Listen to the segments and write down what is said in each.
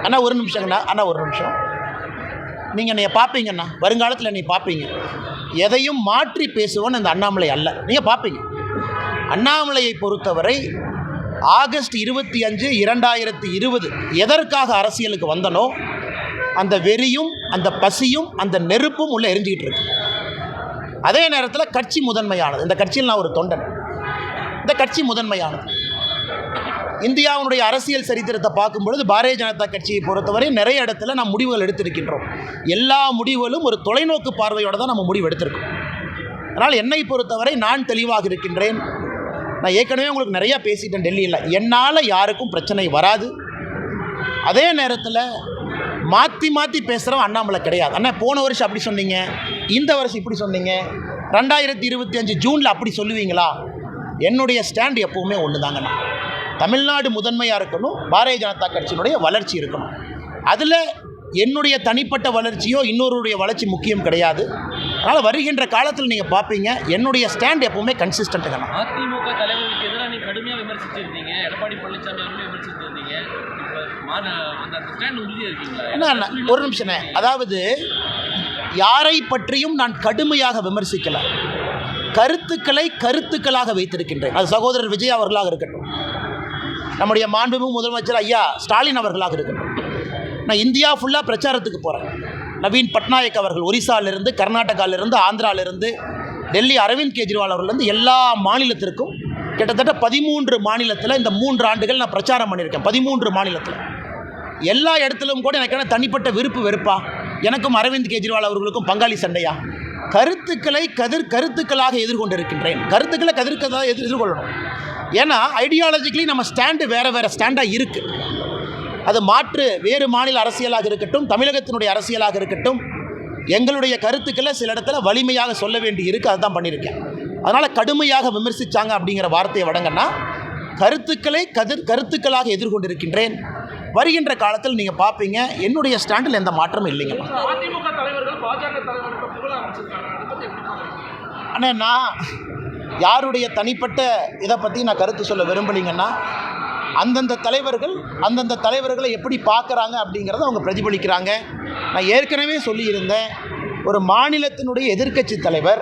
அண்ணா ஒரு நிமிஷங்கண்ணா, அண்ணா ஒரு நிமிஷம். நீங்கள் என்னை பார்ப்பீங்கண்ணா, வருங்காலத்தில் என்னை பார்ப்பீங்க. எதையும் மாற்றி பேசுவோன்னு அந்த அண்ணாமலை அல்ல, நீங்கள் பார்ப்பீங்க. அண்ணாமலையை பொறுத்தவரை ஆகஸ்ட் 25, 2020 எதற்காக அரசியலுக்கு வந்தனோ அந்த வெறியும் அந்த பசியும் அந்த நெருப்பும் உள்ளே எரிஞ்சிக்கிட்டு இருக்கு. அதே நேரத்தில் கட்சி முதன்மையானது. இந்த கட்சியில் நான் ஒரு தொண்டன். இந்த கட்சி முதன்மையானது. இந்தியாவுடைய அரசியல் சரித்திரத்தை பார்க்கும்பொழுது பாரதிய ஜனதா கட்சியை பொறுத்தவரை நிறைய இடத்துல நாம் முடிவுகள் எடுத்திருக்கின்றோம். எல்லா முடிவுகளும் ஒரு தொலைநோக்கு பார்வையோடு தான் நம்ம முடிவு எடுத்திருக்கோம். அதனால் என்னை பொறுத்தவரை நான் தெளிவாக இருக்கின்றேன். நான் ஏற்கனவே உங்களுக்கு நிறையா பேசிட்டேன் டெல்லியில். என்னால் யாருக்கும் பிரச்சனை வராது. அதே நேரத்தில் மாற்றி மாற்றி பேசுகிறவன் அண்ணாமலை கிடையாது. அண்ணா போன வருஷம் அப்படி சொன்னீங்க, இந்த வருஷம் இப்படி சொன்னீங்க, 2025 ஜூனில் அப்படி சொல்லுவீங்களா? என்னுடைய ஸ்டாண்ட் எப்போவுமே ஒன்று தாங்கண்ணா. தமிழ்நாடு முதன்மையாக இருக்கணும், பாரதிய ஜனதா கட்சியினுடைய வளர்ச்சி இருக்கணும். அதில் என்னுடைய தனிப்பட்ட வளர்ச்சியோ இன்னொருடைய வளர்ச்சி முக்கியம் கிடையாது. அதனால் வருகின்ற காலத்தில் நீங்கள் பார்ப்பீங்க என்னுடைய ஸ்டாண்ட் எப்போவுமே கன்சிஸ்டண்ட்டுங்கண்ணா. அதிமுக தலைவர்களுக்கு எதிராக நீங்கள் கடுமையாக விமர்சிச்சிருந்தீங்க, எடப்பாடி பழனிசாமி அவர்களையும் விமர்சிச்சிருந்தீங்க. அந்த ஸ்டாண்ட் உறுதியாக இருக்கீங்களா? என்ன ஒரு நிமிஷமே, அதாவது யாரை பற்றியும் நான் கடுமையாக விமர்சிக்கல, கருத்துக்களை கருத்துக்களாக வைத்திருக்கின்றேன். அது சகோதரர் விஜய் அவர்களாக இருக்கட்டும், நம்முடைய மாண்புமிகு முதலமைச்சர் ஐயா ஸ்டாலின் அவர்களாக இருக்கட்டும். நான் இந்தியா ஃபுல்லாக பிரச்சாரத்துக்கு போகிறேன். நவீன் பட்நாயக் அவர்கள் ஒரிசாலிருந்து, கர்நாடகாவிலிருந்து, ஆந்திராவிலிருந்து, டெல்லி அரவிந்த் கெஜ்ரிவால் அவர்லேருந்து எல்லா மாநிலத்திற்கும் கிட்டத்தட்ட 13 மாநிலத்தில் இந்த 3 ஆண்டுகள் நான் பிரச்சாரம் பண்ணியிருக்கேன். 13 மாநிலத்தில் எல்லா இடத்துலையும் கூட எனக்கான தனிப்பட்ட விருப்பு வெறுப்பா, எனக்கும் அரவிந்த் கெஜ்ரிவால் அவர்களுக்கும் பங்காளி சண்டையா? கருத்துக்களை கருத்துக்களாக எதிர்கொண்டிருக்கின்றேன். கருத்துக்களை கதிர்க்கதாக எதிர்கொள்ளணும். ஏன்னா ஐடியாலஜிக்கலி நம்ம ஸ்டாண்டு வேறு ஸ்டாண்டாக இருக்குது. அது மாற்று வேறு மாநில அரசியலாக இருக்கட்டும், தமிழகத்தினுடைய அரசியலாக இருக்கட்டும், எங்களுடைய கருத்துக்களை சில இடத்துல வலிமையாக சொல்ல வேண்டி இருக்குது. அதுதான் பண்ணியிருக்கேன். அதனால் கடுமையாக விமர்சித்தாங்க அப்படிங்கிற வார்த்தையை வழங்கன்னா, கருத்துக்களை கருத்துக்களாக எதிர்கொண்டிருக்கின்றேன். வருகின்ற காலத்தில் நீங்கள் பார்ப்பீங்க என்னுடைய ஸ்டாண்டில் எந்த மாற்றமும் இல்லைங்க. அதிமுக தலைவர்கள் பாஜக தலைவர்கள் ஆனால் நான் யாருடைய தனிப்பட்ட இதை பற்றி நான் கருத்து சொல்ல விரும்பலைங்கன்னா, அந்தந்த தலைவர்களை எப்படி பார்க்குறாங்க அப்படிங்கிறத அவங்க பிரதிபலிக்கிறாங்க. நான் ஏற்கனவே சொல்லியிருந்தேன், ஒரு மாநிலத்தினுடைய எதிர்க்கட்சி தலைவர்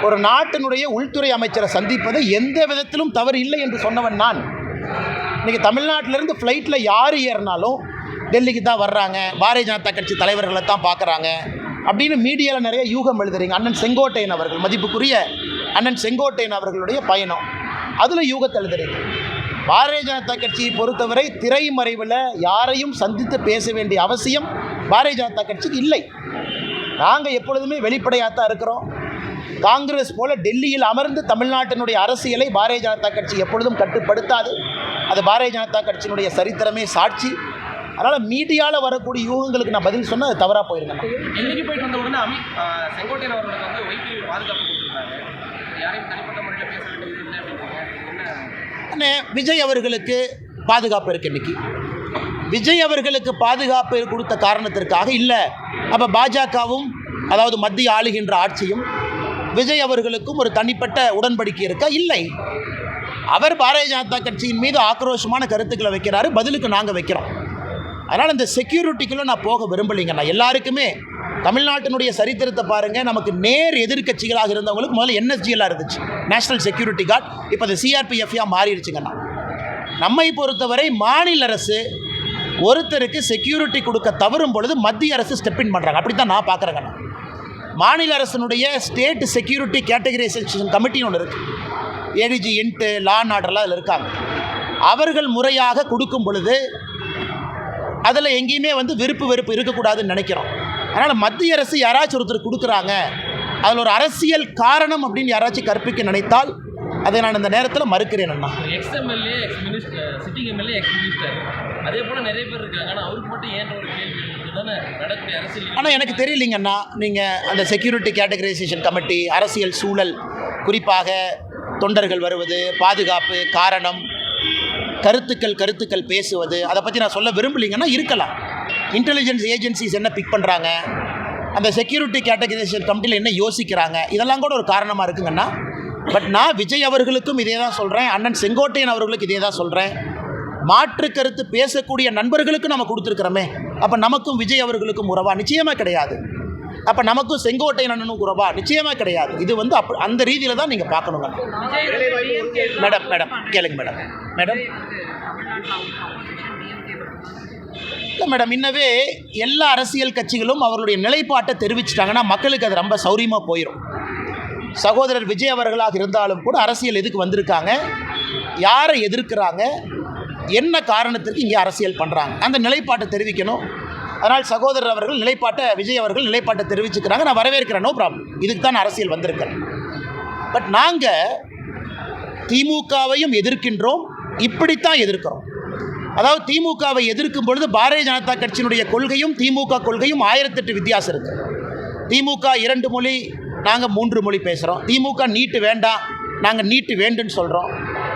ஒரு நாட்டினுடைய உள்துறை அமைச்சரை சந்திப்பது எந்த விதத்திலும் தவறு இல்லை என்று சொன்னவன் நான். இன்றைக்கி தமிழ்நாட்டிலேருந்து ஃப்ளைட்டில் யார் ஏறினாலும் டெல்லிக்கு தான் வர்றாங்க, பாரதிய ஜனதா கட்சி தலைவர்களை தான் பார்க்குறாங்க அப்படின்னு மீடியாவில் நிறைய யூகம் எழுதுறீங்க. அண்ணன் செங்கோட்டையன் அவர்கள், மதிப்புக்குரிய அண்ணன் செங்கோட்டையன் அவர்களுடைய பயணம், அதில் யூகத்தை எழுதுறீங்க. பாரதிய ஜனதா கட்சியை பொறுத்தவரை திரைமறைவில் யாரையும் சந்தித்து பேச வேண்டிய அவசியம் பாரதிய ஜனதா கட்சிக்கு இல்லை. நாங்கள் எப்பொழுதுமே வெளிப்படையாக தான் இருக்கிறோம். காங்கிரஸ் போல டெல்லியில் அமர்ந்து தமிழ்நாட்டினுடைய அரசியலை பாரதிய ஜனதா கட்சி எப்பொழுதும் கட்டுப்படுத்தாது. அது பாரதிய ஜனதா கட்சியினுடைய சரித்திரமே சாட்சி. அதனால் மீடியாவில் வரக்கூடிய யூகங்களுக்கு நான் பதில் சொன்னால் அது தவறாக போயிருங்க. டெல்லிக்கு போயிட்டு வந்த உடனே செங்கோட்டையன் அவர்களுக்கு வந்து வைத்தி பாதுகாப்பு கொடுத்துருக்காங்க. யாரையும் தனிப்பட்ட முறையில் பேச வேண்டியது இல்லை அப்படின்னா விஜய் அவர்களுக்கு பாதுகாப்பு இருக்குது. இன்றைக்கி விஜய் அவர்களுக்கு பாதுகாப்பு கொடுத்த காரணத்திற்காக இல்லை, அப்போ பாஜகவும் அதாவது மத்திய ஆளுகின்ற ஆட்சியும் விஜய் அவர்களுக்கும் ஒரு தனிப்பட்ட உடன்படிக்கை இருக்கா? இல்லை. அவர் பாரதிய ஜனதா கட்சியின் மீது ஆக்ரோஷமான கருத்துக்களை வைக்கிறாரு, பதிலுக்கு நாங்கள் வைக்கிறோம். அதனால் இந்த செக்யூரிட்டிக்குள்ளே நான் போக விரும்பலைங்க. நான் எல்லாருக்குமே தமிழ்நாட்டினுடைய சரித்திரத்தை பாருங்கள். நமக்கு நேர் எதிர்க்கட்சிகளாக இருந்தவங்களுக்கு முதல்ல NSGலாம் இருந்துச்சு, நேஷனல் செக்யூரிட்டி கார்டு. இப்போ அது CRPFயாக மாறிடுச்சுங்கண்ணா. நம்மை பொறுத்தவரை மாநில அரசு ஒருத்தருக்கு செக்யூரிட்டி கொடுக்க தவறும் பொழுது மத்திய அரசு ஸ்டெப்பின் பண்ணுறாங்க. அப்படி தான் நான் பார்க்குறேங்கண்ணா. மாநில அரசினுடைய ஸ்டேட் செக்யூரிட்டி கேட்டகரைசேஷன் கமிட்டின்னு ஒன்று இருக்குது. ADG, INT, லா அண்ட் ஆர்டர்லாம் அதில் இருக்காங்க. அவர்கள் முறையாக கொடுக்கும் பொழுது அதில் எங்கேயுமே விருப்பு வெறுப்பு இருக்கக்கூடாதுன்னு நினைக்கிறோம். அதனால் மத்திய அரசு யாராச்சும் ஒருத்தர் கொடுக்குறாங்க, அதில் ஒரு அரசியல் காரணம் அப்படின்னு யாராச்சும் கற்பிக்க நினைத்தால் அதை நான் இந்த நேரத்தில் மறுக்கிறேன். அண்ணா ex MLA, sitting MLA, ex minister, அதே போல் நிறைய பேர் இருக்காங்க. ஆனால் அவருக்கு மட்டும் ஏன் ஒரு கேள்வி தானே நடக்கூடிய அரசியல். ஆனால் எனக்கு தெரியலைங்கண்ணா, நீங்கள் அந்த செக்யூரிட்டி கேட்டகரைசேஷன் கமிட்டி, அரசியல் சூழல், குறிப்பாக தொண்டர்கள் வருவது, பாதுகாப்பு, காரணம், கருத்துக்கள் பேசுவது, அதை பற்றி நான் சொல்ல விரும்பலைங்கன்னா இருக்கலாம். இன்டெலிஜென்ஸ் ஏஜென்சிஸ் என்ன பிக் பண்ணுறாங்க, அந்த செக்யூரிட்டி கேட்டகரைசேஷன் கமிட்டியில் என்ன யோசிக்கிறாங்க, இதெல்லாம் கூட ஒரு காரணமாக இருக்குங்கன்னா. பட் நான் விஜய் அவர்களுக்கும் இதே தான் சொல்கிறேன், அண்ணன் செங்கோட்டையன் அவர்களுக்கு இதே தான் சொல்கிறேன். மாற்று கருத்து பேசக்கூடிய நண்பர்களுக்கு நம்ம கொடுத்துருக்கிறோமே, அப்போ நமக்கும் விஜய் அவர்களுக்கும் உறவா? நிச்சயமாக கிடையாது. அப்போ நமக்கும் செங்கோட்டையன் அண்ணனும் உறவா? நிச்சயமாக கிடையாது. இது வந்து அந்த ரீதியில் தான் நீங்கள் பார்க்கணுங்க. மேடம் கேளுங்க மேடம். இல்லை மேடம், இன்னவே எல்லா அரசியல் கட்சிகளும் அவர்களுடைய நிலைப்பாட்டை தெரிவிச்சிட்டாங்கன்னா மக்களுக்கு அது ரொம்ப சௌரியமாக போயிடும். சகோதரர் விஜய் அவர்களாக இருந்தாலும் கூட அரசியல் எதுக்கு வந்திருக்காங்க, யாரை எதிர்க்கிறாங்க, என்ன காரணத்திற்கு இங்கே அரசியல் பண்ணுறாங்க, அந்த நிலைப்பாட்டை தெரிவிக்கணும். அதனால் சகோதரர் அவர்கள் விஜய் அவர்கள் நிலைப்பாட்டை தெரிவிச்சுக்கிறாங்க, நான் வரவேற்கிறேன், நோ ப்ராப்ளம். இதுக்கு தான் அரசியல் வந்திருக்கேன். பட் நாங்கள் திமுகவையும் எதிர்க்கின்றோம், இப்படித்தான் எதிர்க்கிறோம். அதாவது திமுகவை எதிர்க்கும் பொழுது பாரதிய ஜனதா கட்சியினுடைய கொள்கையும் திமுக கொள்கையும் 1008 வித்தியாசம் இருக்குது. திமுக 2 மொழி, நாங்கள் 3 மொழி பேசுகிறோம். திமுக நீட்டு வேண்டாம், நாங்கள் நீட்டு வேண்டுன்னு சொல்கிறோம்.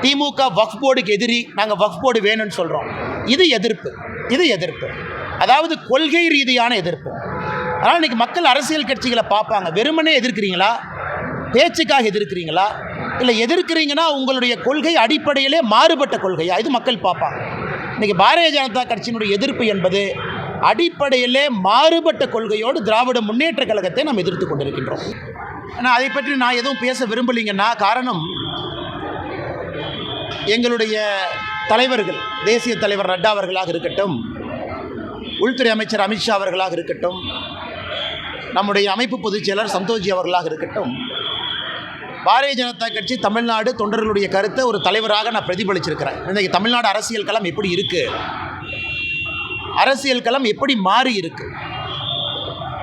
திமுக வக்ஃப் போர்டுக்கு எதிரி, நாங்கள் வக்ஃப் போர்டு வேணும்னு சொல்கிறோம். இது எதிர்ப்பு, அதாவது கொள்கை ரீதியான எதிர்ப்பு. அதனால் இன்றைக்கி மக்கள் அரசியல் கட்சிகளை பார்ப்பாங்க. வெறுமனே எதிர்க்கிறீங்களா, பேச்சுக்காக எதிர்க்கிறீங்களா, இல்லை எதிர்க்கிறீங்கன்னா உங்களுடைய கொள்கை அடிப்படையிலே மாறுபட்ட கொள்கையா, இது மக்கள் பார்ப்பாங்க. இன்றைக்கி பாரதிய ஜனதா கட்சியினுடைய எதிர்ப்பு என்பது அடிப்படையிலே மாறுபட்ட கொள்கையோடு திராவிட முன்னேற்ற கழகத்தை நாம் எதிர்த்து கொண்டிருக்கின்றோம். ஆனால் அதை பற்றி நான் எதுவும் பேச விரும்பலைங்கன்னா, காரணம் எங்களுடைய தலைவர்கள், தேசிய தலைவர் நட்டா அவர்களாக இருக்கட்டும், உள்துறை அமைச்சர் அமித்ஷா அவர்களாக இருக்கட்டும், நம்முடைய அமைப்பு பொதுச் செயலர் சந்தோஷ்ஜி அவர்களாக இருக்கட்டும், பாரதிய ஜனதா கட்சி தமிழ்நாடு தொண்டர்களுடைய கருத்தை ஒரு தலைவராக நான் பிரதிபலிச்சிருக்கிறேன். இன்றைக்கி தமிழ்நாடு அரசியல் களம் எப்படி இருக்குது, அரசியல் களம் எப்படி மாறி இருக்குது.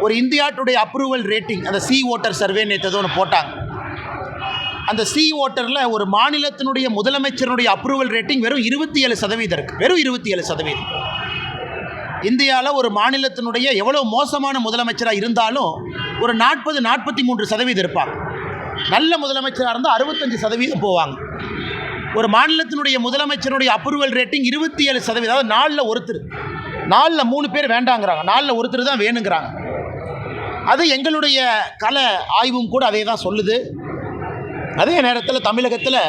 ஒரு இந்தியா டுடே அப்ரூவல் ரேட்டிங், அந்த சி ஓட்டர் சர்வே நேற்று ஒன்று போட்டாங்க. அந்த சி ஓட்டரில் ஒரு மாநிலத்தினுடைய முதலமைச்சருடைய அப்ரூவல் ரேட்டிங் வெறும் 27% இருக்குது. வெறும் 27%. இந்தியாவில் ஒரு மாநிலத்தினுடைய எவ்வளோ மோசமான முதலமைச்சராக இருந்தாலும் ஒரு 40-43% இருப்பாங்க. நல்ல முதலமைச்சராக இருந்தால் 65% போவாங்க. ஒரு மாநிலத்தினுடைய முதலமைச்சருடைய அப்ரூவல் ரேட்டிங் 27%. அதாவது 4ல் ஒருத்தர், 4ல் 3 பேர் வேண்டாங்கிறாங்க, 4ல் ஒருத்தர் தான் வேணுங்கிறாங்க. அது எங்களுடைய கள ஆய்வும் கூட அதே தான் சொல்லுது. அதே நேரத்தில் தமிழகத்தில்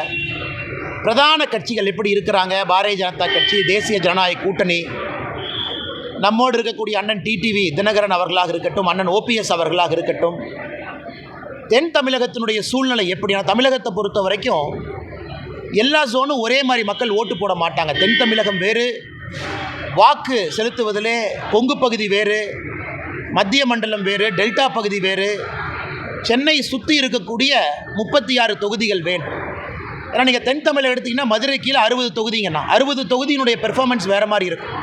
பிரதான கட்சிகள் எப்படி இருக்கிறாங்க, பாரதிய ஜனதா கட்சி, தேசிய ஜனநாயக கூட்டணி, நம்மோடு இருக்கக்கூடிய அண்ணன் டிடிவி தினகரன் அவர்களாக இருக்கட்டும், அண்ணன் ஓபிஎஸ் அவர்களாக இருக்கட்டும், தென் தமிழகத்தினுடைய சூழ்நிலை எப்படின்னா, தமிழகத்தை பொறுத்த வரைக்கும் எல்லா ஜோனும் ஒரே மாதிரி மக்கள் ஓட்டு போட மாட்டாங்க. தென் தமிழகம் வேறு, வாக்கு செலுத்துவதிலே கொங்கு பகுதி வேறு, மத்திய மண்டலம் வேறு, டெல்டா பகுதி வேறு, சென்னை சுற்றி இருக்கக்கூடிய 36 தொகுதிகள் வேண்டும். ஏன்னா நீங்கள் தென் தமிழகம் எடுத்திங்கன்னா மதுரை கீழே 60 தொகுதிங்கன்னா 60 தொகுதியினுடைய பெர்ஃபார்மன்ஸ் வேறு மாதிரி இருக்கும்.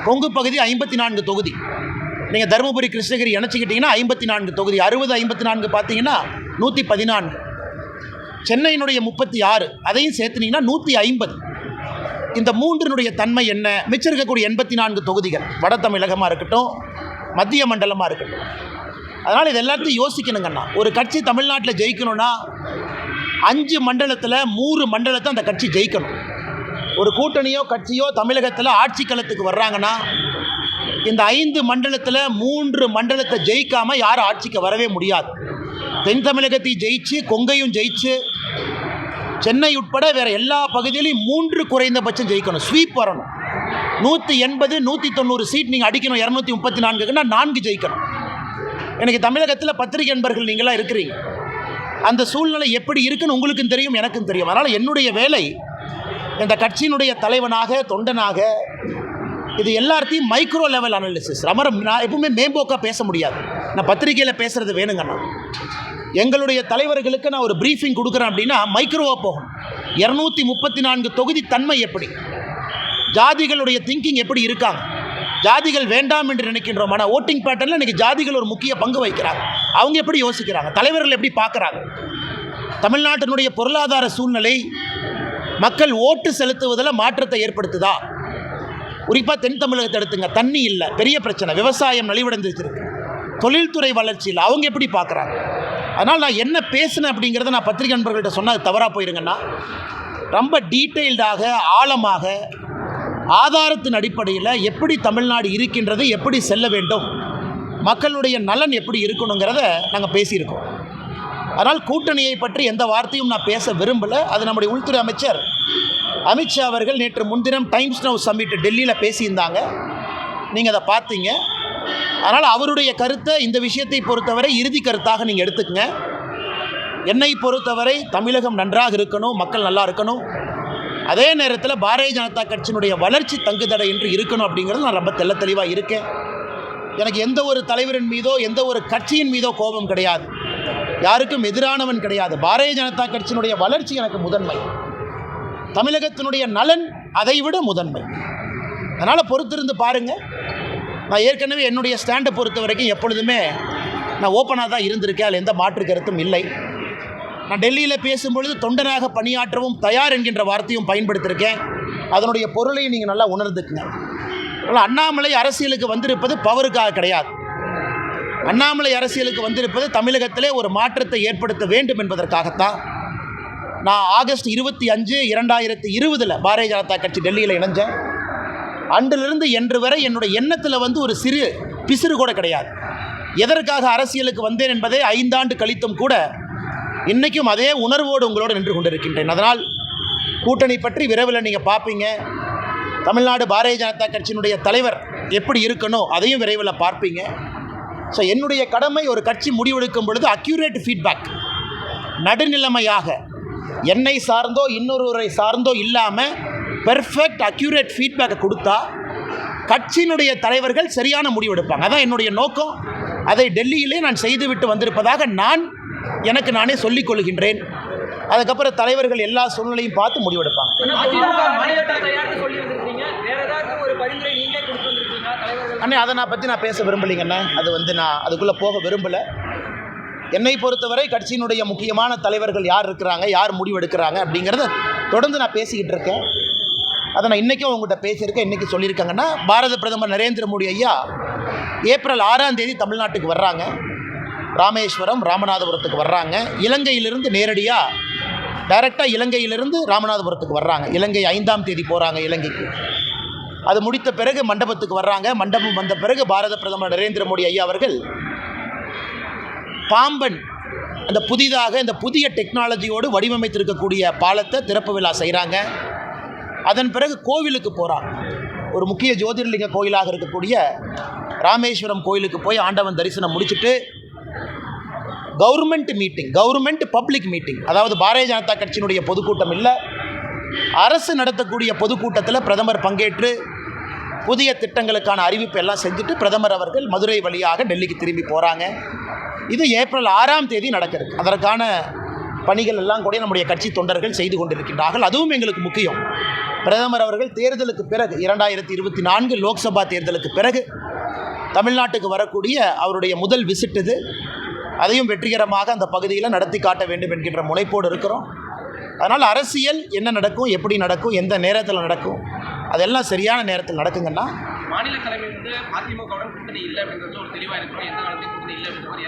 கொங்கு பகுதி 54 தொகுதி, நீங்கள் தருமபுரி கிருஷ்ணகிரி இணைச்சிக்கிட்டிங்கன்னா 54 தொகுதி, 60-54 பார்த்தீங்கன்னா 114. சென்னையினுடைய 36, அதையும் சேர்த்துனீங்கன்னா 150. இந்த மூன்றினுடைய தன்மை என்ன? மிச்சம் இருக்கக்கூடிய 84 தொகுதிகள் வட தமிழகமாக இருக்கட்டும், மத்திய மண்டலமாக இருக்கட்டும். அதனால் இது எல்லாத்தையும் யோசிக்கணுங்கண்ணா. ஒரு கட்சி தமிழ்நாட்டில் ஜெயிக்கணும்னா 5 மண்டலத்தில் 3 மண்டலத்தை அந்த கட்சி ஜெயிக்கணும். ஒரு கூட்டணியோ கட்சியோ தமிழகத்தில் ஆட்சி களத்துக்கு வர்றாங்கன்னா இந்த 5 மண்டலத்தில் 3 மண்டலத்தை ஜெயிக்காமல் யாரும் ஆட்சிக்கு வரவே முடியாது. தென் தமிழகத்தையும் ஜெயிச்சு, கொங்கையும் ஜெயிச்சு, சென்னை உட்பட வேறு எல்லா பகுதியிலையும் 3 குறைந்தபட்சம் ஜெயிக்கணும். ஸ்வீப் வரணும். 180-190 சீட் நீங்கள் அடிக்கணும். 234க்குன்னா 4 ஜெயிக்கணும். எனக்கு தமிழகத்தில் பத்திரிகை நண்பர்கள் நீங்களாம் இருக்கிறீங்க. அந்த சூழ்நிலை எப்படி இருக்குன்னு உங்களுக்கும் தெரியும், எனக்கும் தெரியும். அதனால் என்னுடைய வேலை இந்த கட்சியினுடைய தலைவனாக, தொண்டனாக, இது எல்லாத்தையும் மைக்ரோ லெவல் அனாலிசிஸ். நான் எப்பவுமே மேம்போக்காக பேச முடியாது. நான் பத்திரிகையில் பேசுகிறது வேணுங்கண்ணா. எங்களுடைய தலைவர்களுக்கு நான் ஒரு ப்ரீஃபிங் கொடுக்குறேன் அப்படின்னா மைக்ரோவாக போகணும். 234 தொகுதி தன்மை எப்படி, ஜாதிகளுடைய திங்கிங் எப்படி இருக்காங்க, ஜாதிகள் வேண்டாம் என்று நினைக்கின்றோம். ஆனால் ஓட்டிங் பேட்டர்னில் இன்றைக்கி ஜாதிகள் ஒரு முக்கிய பங்கு வகிக்கிறாங்க. அவங்க எப்படி யோசிக்கிறாங்க, தலைவர்கள் எப்படி பார்க்குறாங்க, தமிழ்நாட்டினுடைய பொருளாதார சூழ்நிலை மக்கள் ஓட்டு செலுத்துவதில் மாற்றத்தை ஏற்படுத்துதா? குறிப்பாக தென் தமிழகத்தை எடுத்துங்க, தண்ணி இல்லை, பெரிய பிரச்சனை, விவசாயம் நலிவடைஞ்சிருக்கு, தொழில்துறை வளர்ச்சி இல்லை, அவங்க எப்படி பார்க்குறாங்க? அதனால் நான் என்ன பேசினேன் அப்படிங்கிறத நான் பத்திரிகை நண்பர்கள்ட்ட சொன்னால் அது தவறாக போயிருங்கன்னா, ரொம்ப டீட்டெயில்டாக, ஆழமாக, ஆதாரத்தின் அடிப்படையில் எப்படி தமிழ்நாடு இருக்கின்றது, எப்படி செல்ல வேண்டும், மக்களுடைய நலன் எப்படி இருக்கணுங்கிறத நாங்கள் பேசியிருக்கோம். அதனால் கூட்டணியை பற்றி எந்த வார்த்தையும் நான் பேச விரும்பலை. அது நம்முடைய உள்துறை அமைச்சர் அமித்ஷா அவர்கள் நேற்று முன்தினம் டைம்ஸ் நவ் சம்மிட் டெல்லியில் பேசியிருந்தாங்க, நீங்கள் அதை பார்த்தீங்க. அதனால் அவருடைய கருத்தை இந்த விஷயத்தை பொறுத்தவரை இறுதி கருத்தாக நீங்கள் எடுத்துக்கங்க. என்னை பொறுத்தவரை தமிழகம் நன்றாக இருக்கணும், மக்கள் நல்லா இருக்கணும், அதே நேரத்தில் பாரதிய ஜனதா கட்சியினுடைய வளர்ச்சி தங்குதடை என்று இருக்கணும் அப்படிங்கிறது நான் ரொம்ப தெளிவாக இருக்கேன். எனக்கு எந்த ஒரு தலைவரின் மீதோ எந்த ஒரு கட்சியின் மீதோ கோபம் கிடையாது, யாருக்கும் எதிரானவன் கிடையாது. பாரதிய ஜனதா கட்சியினுடைய வளர்ச்சி எனக்கு முதன்மை, தமிழகத்தினுடைய நலன் அதைவிட முதன்மை. அதனால் பொறுத்திருந்து பாருங்கள். நான் ஏற்கனவே என்னுடைய ஸ்டாண்டை பொறுத்த வரைக்கும் எப்பொழுதுமே நான் ஓப்பனாக தான் இருந்திருக்கேன், அதில் எந்த மாற்று கருத்தும் இல்லை. நான் டெல்லியில் பேசும்பொழுது தொண்டனாக பணியாற்றவும் தயார் என்கின்ற வார்த்தையும் பயன்படுத்தியிருக்கேன். அதனுடைய பொருளையும் நீங்கள் நல்லா உணர்ந்துக்குங்க. அதனால் அண்ணாமலை அரசியலுக்கு வந்திருப்பது பவருக்காக கிடையாது. அண்ணாமலை அரசியலுக்கு வந்திருப்பது தமிழகத்திலே ஒரு மாற்றத்தை ஏற்படுத்த வேண்டும் என்பதற்காகத்தான். நான் ஆகஸ்ட் 25, 2020 பாரதிய ஜனதா கட்சி டெல்லியில் இணைஞ்சேன். அன்றிலிருந்து இன்று வரை என்னுடைய எண்ணத்தில் ஒரு சிறு பிசிறு கூட கிடையாது. எதற்காக அரசியலுக்கு வந்தேன் என்பதை 5 ஆண்டு கழித்தும் கூட இன்றைக்கும் அதே உணர்வோடு உங்களோடு நின்று கொண்டிருக்கின்றேன். அதனால் கூட்டணி பற்றி விரைவில் நீங்கள் பார்ப்பீங்க. தமிழ்நாடு பாரதிய ஜனதா கட்சியினுடைய தலைவர் எப்படி இருக்கணும் அதையும் விரைவில் பார்ப்பீங்க. ஸோ என்னுடைய கடமை ஒரு கட்சி முடிவெடுக்கும் பொழுது அக்யூரேட் ஃபீட்பேக், நடுநிலைமையாக என்னை சார்ந்தோ இன்னொருவரை சார்ந்தோ இல்லாமல் பெர்ஃபெக்ட் அக்யூரேட் ஃபீட்பேக்கை கொடுத்தா கட்சியினுடைய தலைவர்கள் சரியான முடிவெடுப்பாங்க. அதான் என்னுடைய நோக்கம். அதை டெல்லியிலே நான் செய்துவிட்டு வந்திருப்பதாக எனக்கு நானே சொல்லிக் கொள்கின்றேன். அதுக்கப்புறம் தலைவர்கள் எல்லா சூழ்நிலையும் பார்த்து முடிவெடுப்பாங்க. அண்ணே, அதை பற்றி நான் பேச விரும்பலைங்கண்ணே. அது நான் அதுக்குள்ளே போக விரும்பலை. என்னை பொறுத்தவரை கட்சியினுடைய முக்கியமான தலைவர்கள் யார் இருக்கிறாங்க, யார் முடிவெடுக்கிறாங்க அப்படிங்கிறத தொடர்ந்து நான் பேசிக்கிட்டு இருக்கேன். அதை நான் இன்றைக்கும் உங்கள்கிட்ட பேசியிருக்கேன். இன்றைக்கி சொல்லியிருக்காங்கன்னா, பாரத பிரதமர் நரேந்திர மோடி ஐயா ஏப்ரல் 6ஆம் தேதி தமிழ்நாட்டுக்கு வர்றாங்க. ராமேஸ்வரம், ராமநாதபுரத்துக்கு வர்றாங்க. இலங்கையிலிருந்து நேரடியாக டைரெக்டாக இலங்கையிலிருந்து ராமநாதபுரத்துக்கு வர்றாங்க. இலங்கை 5ஆம் தேதி போகிறாங்க இலங்கைக்கு. அது முடித்த பிறகு மண்டபத்துக்கு வர்றாங்க. மண்டபம் வந்த பிறகு பாரத பிரதமர் நரேந்திர மோடி ஐயா அவர்கள் பாம்பன் அந்த புதிதாக இந்த புதிய டெக்னாலஜியோடு வடிவமைத்திருக்கக்கூடிய பாலத்தை திறப்பு விழா செய்கிறாங்க. அதன் பிறகு கோவிலுக்கு போகிறாங்க. ஒரு முக்கிய ஜோதிர்லிங்க கோயிலாக இருக்கக்கூடிய ராமேஸ்வரம் கோயிலுக்கு போய் ஆண்டவன் தரிசனம் முடிச்சுட்டு கவர்மெண்ட் பப்ளிக் மீட்டிங், அதாவது பாரதிய ஜனதா கட்சியினுடைய பொதுக்கூட்டம் இல்லை, அரசு நடத்தக்கூடிய பொதுக்கூட்டத்தில் பிரதமர் பங்கேற்று புதிய திட்டங்களுக்கான அறிவிப்பு எல்லாம் செஞ்சுட்டு பிரதமர் அவர்கள் மதுரை வழியாக டெல்லிக்கு திரும்பி போகிறாங்க. இது ஏப்ரல் 6ஆம் தேதி நடக்கிறது. அதற்கான பணிகள் எல்லாம் கூட நம்முடைய கட்சி தொண்டர்கள் செய்து கொண்டிருக்கின்றார்கள். அதுவும் எங்களுக்கு முக்கியம். பிரதமர் அவர்கள் தேர்தலுக்கு பிறகு 2024 லோக்சபா தேர்தலுக்கு பிறகு தமிழ்நாட்டுக்கு வரக்கூடிய அவருடைய முதல் விசிட் இது. அதையும் வெற்றிகரமாக அந்த பகுதியில் நடத்தி காட்ட வேண்டும் என்கின்ற முனைப்போடு இருக்கிறோம். அதனால் அரசியல் என்ன நடக்கும், எப்படி நடக்கும், எந்த நேரத்தில் நடக்கும், அதெல்லாம் சரியான நேரத்தில் நடக்குங்கன்னா மாநில தலைமை அதிமுகவுடன் கூட்டணி இல்லை அப்படின்றது ஒரு தெளிவாக இருக்கிறோம். எந்த காலத்தையும் கூட்டணி இல்லை அப்படின்ற மாதிரி